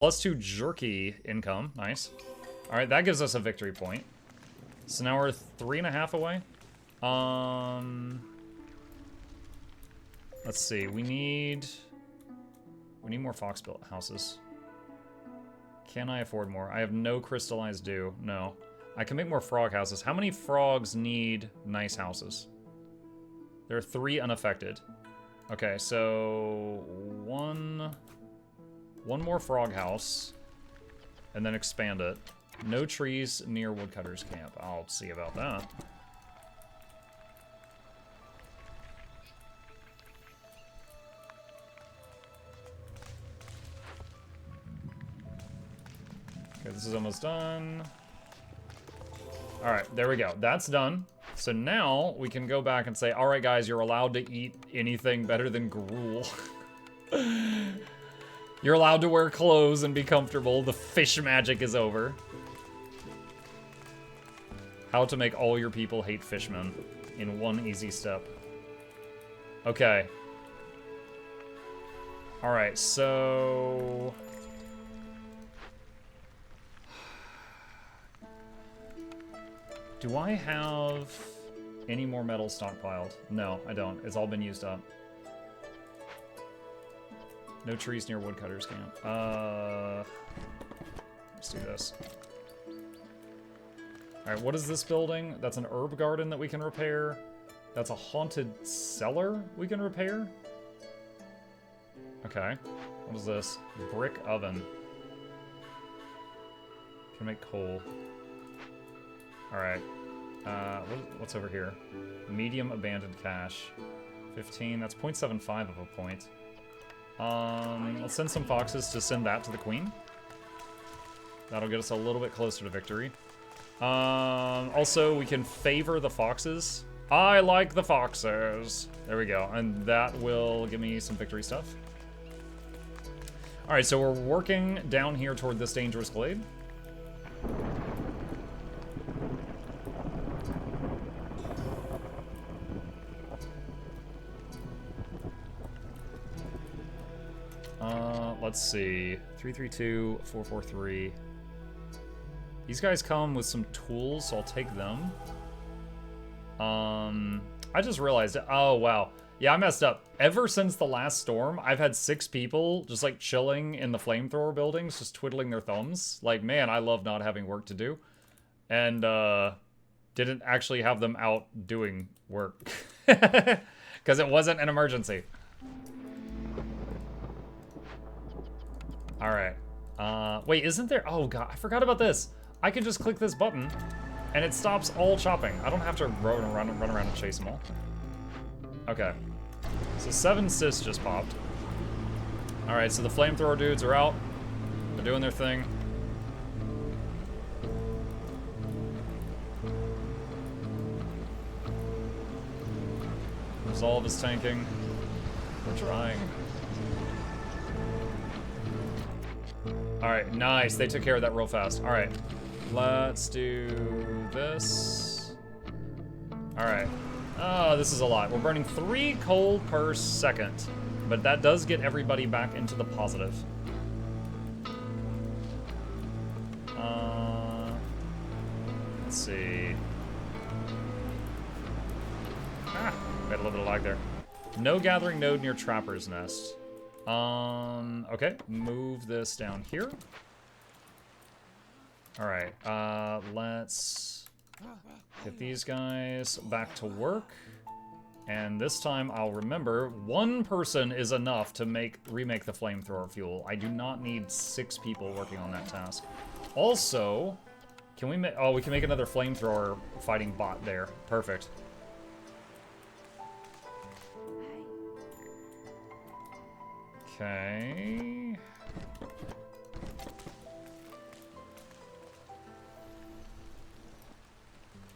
+2 jerky income. Nice. Alright, that gives us a victory point. So now we're 3.5 away. Let's see. We need more fox built houses. Can I afford more? I have no crystallized dew. No. I can make more frog houses. How many frogs need nice houses? There are 3 unaffected. Okay, so one more frog house, and then expand it. No trees near woodcutter's camp. I'll see about that. Okay, this is almost done. All right, there we go. That's done. So now we can go back and say, all right, guys, you're allowed to eat anything better than gruel. You're allowed to wear clothes and be comfortable. The fish magic is over. How to make all your people hate fishmen in 1 easy step. Okay. All right, so... Do I have any more metal stockpiled? No, I don't. It's all been used up. No trees near woodcutter's camp. Let's do this. Alright, what is this building? That's an herb garden that we can repair. That's a haunted cellar we can repair. Okay. What is this? Brick oven. Can make coal. Alright. What's over here? Medium abandoned cache. 15. That's 0.75 of a point. Let's send some foxes to send that to the queen. That'll get us a little bit closer to victory. Also, we can favor the foxes. I like the foxes. There we go. And that will give me some victory stuff. Alright, so we're working down here toward this dangerous glade. Let's see. 332, 443. These guys come with some tools, so I'll take them. I just realized, oh wow. Yeah, I messed up. Ever since the last storm, I've had 6 people just like chilling in the flamethrower buildings, just twiddling their thumbs. Like, man, I love not having work to do. And, didn't actually have them out doing work. Because it wasn't an emergency. Alright. Wait, isn't there... Oh, God, I forgot about this. I can just click this button, and it stops all chopping. I don't have to run around and chase them all. Okay. So 7 cysts just popped. Alright, so the flamethrower dudes are out. They're doing their thing. Resolve is tanking. We're trying. Alright, nice. They took care of that real fast. Alright. Let's do this. Alright. Oh, this is a lot. We're burning 3 coal per second. But that does get everybody back into the positive. Let's see. Ah, we had a little bit of lag there. No gathering node near Trapper's Nest. Okay, move this down here. Alright, let's get these guys back to work. And this time I'll remember, 1 person is enough to remake the flamethrower fuel. I do not need 6 people working on that task. Also, can we make, oh, we can make another flamethrower fighting bot there. Perfect. Okay.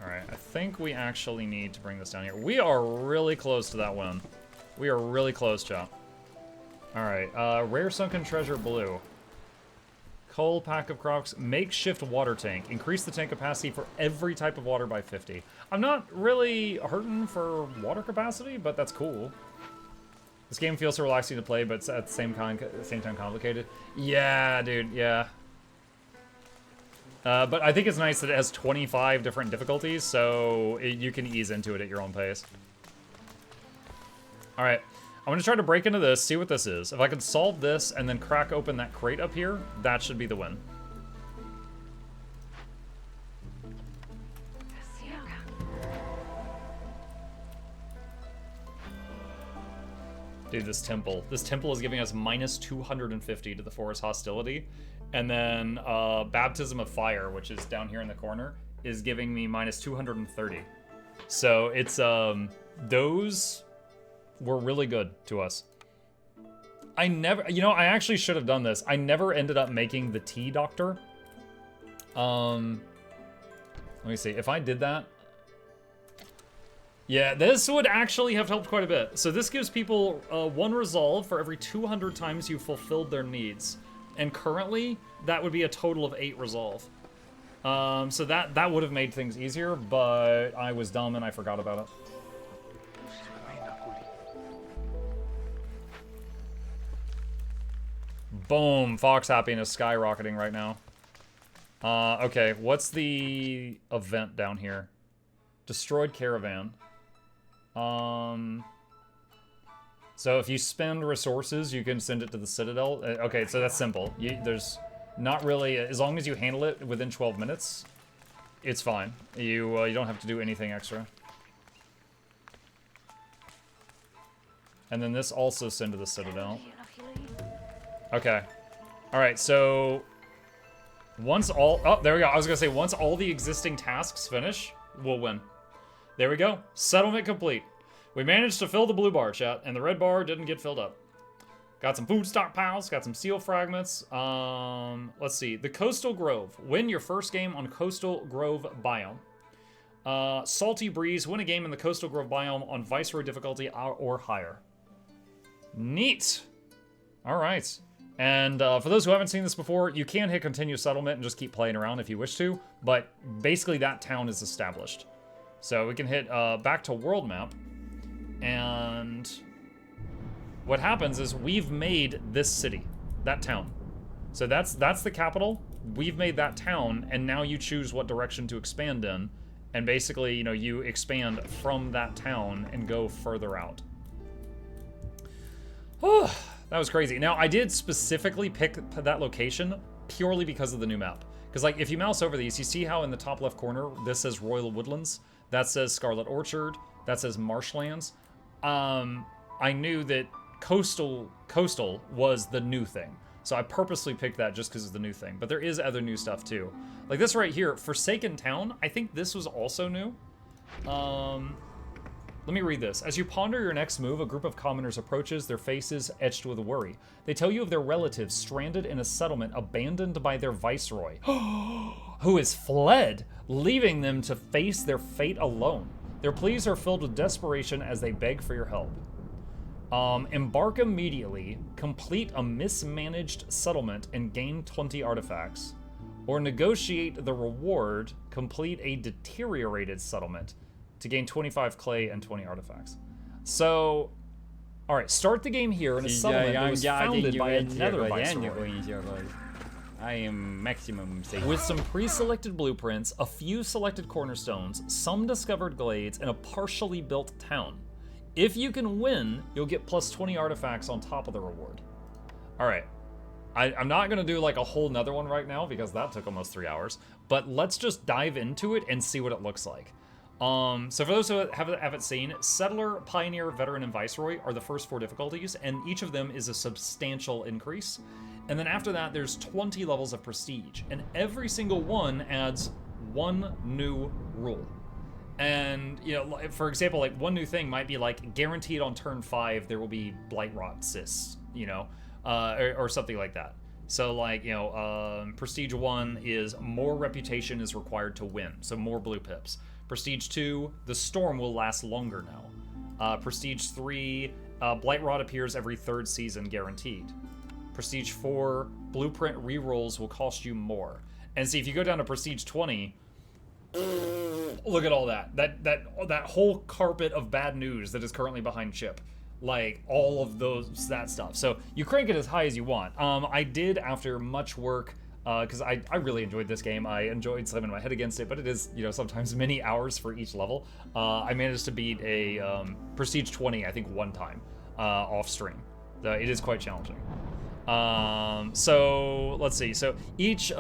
Alright, I think we actually need to bring this down here. We are really close to that win. We are really close, chat. Alright, rare sunken treasure blue. Coal, pack of crocs, makeshift water tank. Increase the tank capacity for every type of water by 50. I'm not really hurting for water capacity, but that's cool. This game feels so relaxing to play, but it's at the same time complicated. Yeah, dude, yeah. But I think it's nice that it has 25 different difficulties, so you can ease into it at your own pace. All right, I'm gonna try to break into this, see what this is. If I can solve this and then crack open that crate up here, that should be the win. Dude, this temple is giving us minus 250 to the forest hostility. And then Baptism of Fire, which is down here in the corner, is giving me minus 230. So it's, those were really good to us. I never, you know, I actually should have done this. I never ended up making the tea doctor. Let me see, if I did that. Yeah, this would actually have helped quite a bit. So this gives people 1 resolve for every 200 times you fulfilled their needs. And currently, that would be a total of 8 resolve. So that would have made things easier, but I was dumb and I forgot about it. Boom, Fox happiness skyrocketing right now. Okay, what's the event down here? Destroyed caravan. So if you spend resources, you can send it to the Citadel. Okay, so that's simple. There's not really, as long as you handle it within 12 minutes, it's fine. You don't have to do anything extra. And then this also send to the Citadel. Okay. All right, so once all, oh, there we go. I was gonna say once all the existing tasks finish, we'll win. There we go. Settlement complete. We managed to fill the blue bar, chat, and the red bar didn't get filled up. Got some food stockpiles, got some steel fragments. Let's see. The Coastal Grove. Win your first game on Coastal Grove biome. Salty Breeze. Win a game in the Coastal Grove biome on Viceroy difficulty or higher. Neat. All right. And for those who haven't seen this before, you can hit continue settlement and just keep playing around if you wish to, but basically that town is established. So we can hit back to world map, and what happens is we've made this city, that town. So that's the capital. We've made that town, and now you choose what direction to expand in, and basically, you know, you expand from that town and go further out. Oh, that was crazy. Now, I did specifically pick that location purely because of the new map. Because, like, if you mouse over these, you see how in the top left corner, this says Royal Woodlands, that says Scarlet Orchard, that says Marshlands. I knew that Coastal was the new thing. So I purposely picked that just because it's the new thing. But there is other new stuff, too. Like this right here, Forsaken Town, I think this was also new. Let me read this. As you ponder your next move, a group of commoners approaches, their faces etched with worry. They tell you of their relatives stranded in a settlement abandoned by their viceroy, who has fled, leaving them to face their fate alone. Their pleas are filled with desperation as they beg for your help. Embark immediately, complete a mismanaged settlement and gain 20 artifacts. Or negotiate the reward, complete a deteriorated settlement to gain 25 clay and 20 artifacts. So, all right, start the game here in a settlement that was founded by another viceroy. I am maximum safe. With some pre-selected blueprints, a few selected cornerstones, some discovered glades, and a partially built town. If you can win, you'll get plus 20 artifacts on top of the reward. All right, I'm not gonna do like a whole nother one right now because that took almost 3 hours, but let's just dive into it and see what it looks like. So for those who haven't seen, Settler, Pioneer, Veteran, and Viceroy are the first 4 difficulties, and each of them is a substantial increase. And then after that, there's 20 levels of Prestige, and every single one adds 1 new rule. And, you know, for example, like one new thing might be like guaranteed on turn 5 there will be Blightrot cysts, you know, or something like that. So like, you know, Prestige 1 is more reputation is required to win, so more blue pips. Prestige 2, the storm will last longer now. Prestige 3, Blightrot appears every 3rd season guaranteed. Prestige 4, blueprint rerolls will cost you more. And see, if you go down to Prestige 20, look at all that. That whole carpet of bad news that is currently behind Chip. like all of that stuff. So you crank it as high as you want. I did, after much work, because I really enjoyed this game. I enjoyed slamming my head against it, but it is, you know, sometimes many hours for each level. I managed to beat a Prestige 20, I think, one time off stream. It is quite challenging. So let's see. So each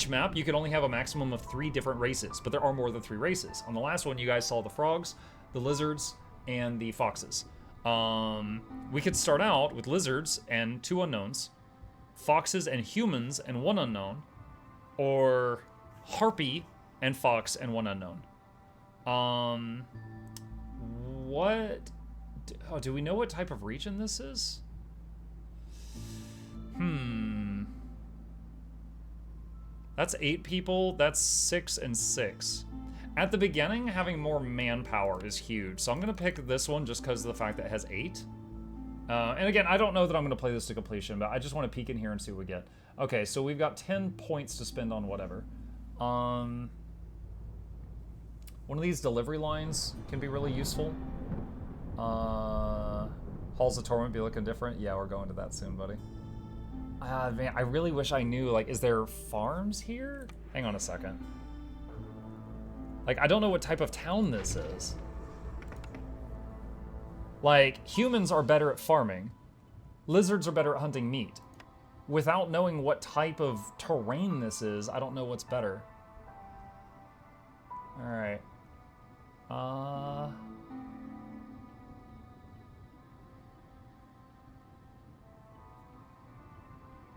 map, you can only have a maximum of 3 different races, but there are more than 3 races. On the last one, you guys saw the frogs, the lizards, and the foxes. We could start out with lizards and 2 unknowns, foxes and humans and 1 unknown, or harpy and fox and 1 unknown. Do we know what type of region this is? That's 8 people. That's 6 and 6. At the beginning, having more manpower is huge. So I'm going to pick this one just because of the fact that it has 8. And again, I don't know that I'm going to play this to completion, but I just want to peek in here and see what we get. Okay, so we've got 10 points to spend on whatever. One of these delivery lines can be really useful. Halls of Torment be looking different. Yeah, we're going to that soon, buddy. Man, I really wish I knew, like, is there farms here? Hang on a second. Like, I don't know what type of town this is. Like, humans are better at farming. Lizards are better at hunting meat. Without knowing what type of terrain this is, I don't know what's better. Alright.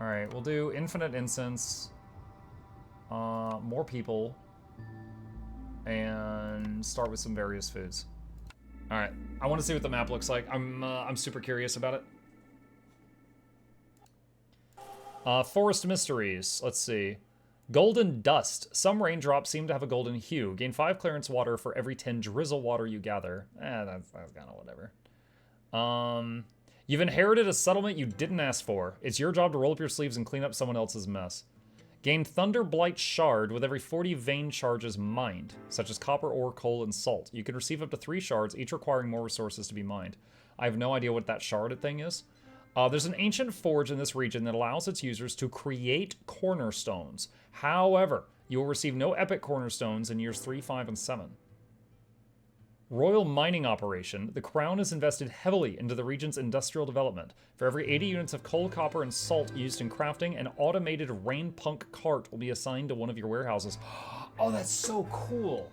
Alright, we'll do infinite incense, more people, and start with some various foods. Alright, I want to see what the map looks like. I'm super curious about it. Forest mysteries, let's see. Golden dust. Some raindrops seem to have a golden hue. Gain 5 clearance water for every 10 drizzle water you gather. That's kind of whatever. You've inherited a settlement you didn't ask for. It's your job to roll up your sleeves and clean up someone else's mess. Gain Thunder Blight Shard with every 40 vein charges mined, such as copper, ore, coal, and salt. You can receive up to 3 shards, each requiring more resources to be mined. I have no idea what that shard thing is. There's an ancient forge in this region that allows its users to create cornerstones. However, you will receive no epic cornerstones in years 3, 5, and 7. Royal Mining Operation. The Crown has invested heavily into the region's industrial development. For every 80 units of coal, copper, and salt used in crafting, an automated rain punk cart will be assigned to one of your warehouses. Oh, that's so cool.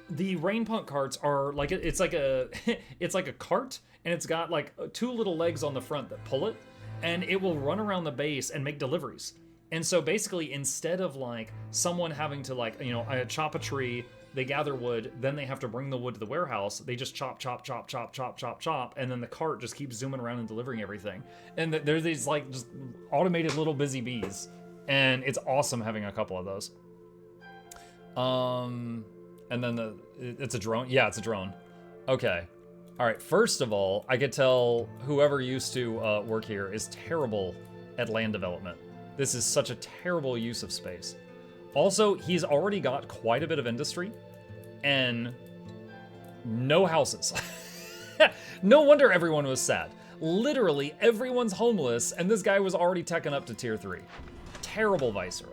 The rain punk carts are like, it's like a it's like a cart, and it's got like 2 little legs on the front that pull it, and it will run around the base and make deliveries. And so basically, instead of like someone having to, like, you know, chop a tree, they gather wood, then they have to bring the wood to the warehouse. They just chop, chop, chop, chop, chop, chop, chop, and then the cart just keeps zooming around and delivering everything. And there's these like just automated little busy bees, and it's awesome having a couple of those. And then it's a drone. Yeah, it's a drone. Okay. All right. First of all, I could tell whoever used to work here is terrible at land development. This is such a terrible use of space. Also, he's already got quite a bit of industry and no houses. No wonder everyone was sad. Literally, everyone's homeless, and this guy was already teching up to tier 3. Terrible Viceroy.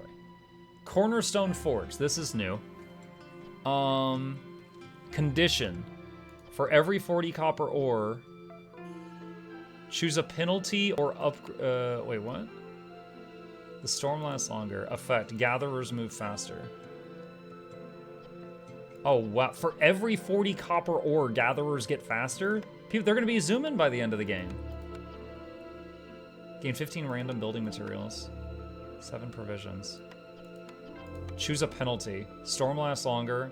Cornerstone Forge. This is new. Condition. For every 40 copper ore, choose a penalty or wait, what? The storm lasts longer. Effect. Gatherers move faster. Oh, wow. For every 40 copper ore, gatherers get faster? People, they're going to be zooming by the end of the game. Gain 15 random building materials. 7 provisions. Choose a penalty. Storm lasts longer.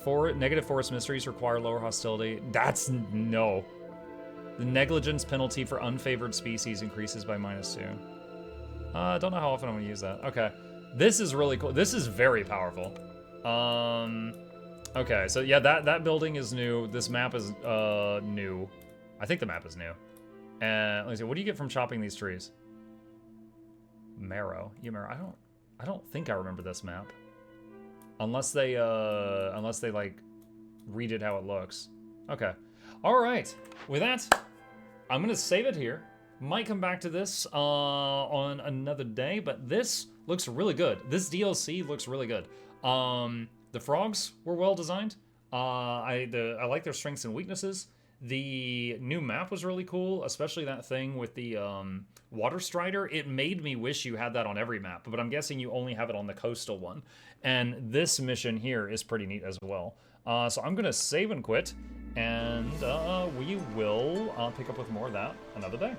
Negative forest mysteries require lower hostility. That's no. The negligence penalty for unfavored species increases by -2. Don't know how often I'm gonna use that. Okay, this is really cool. This is very powerful. Okay, so yeah, that building is new. This map is new. I think the map is new. And let me see. What do you get from chopping these trees? Marrow. Marrow. I don't think I remember this map. Unless they like redid how it looks. Okay. All right. With that, I'm going to save it here. Might come back to this on another day, but this looks really good. This DLC looks really good. The frogs were well designed. I like their strengths and weaknesses. The new map was really cool, especially that thing with the water strider. It made me wish you had that on every map, but I'm guessing you only have it on the coastal one. And this mission here is pretty neat as well. So I'm going to save and quit, and we will pick up with more of that another day.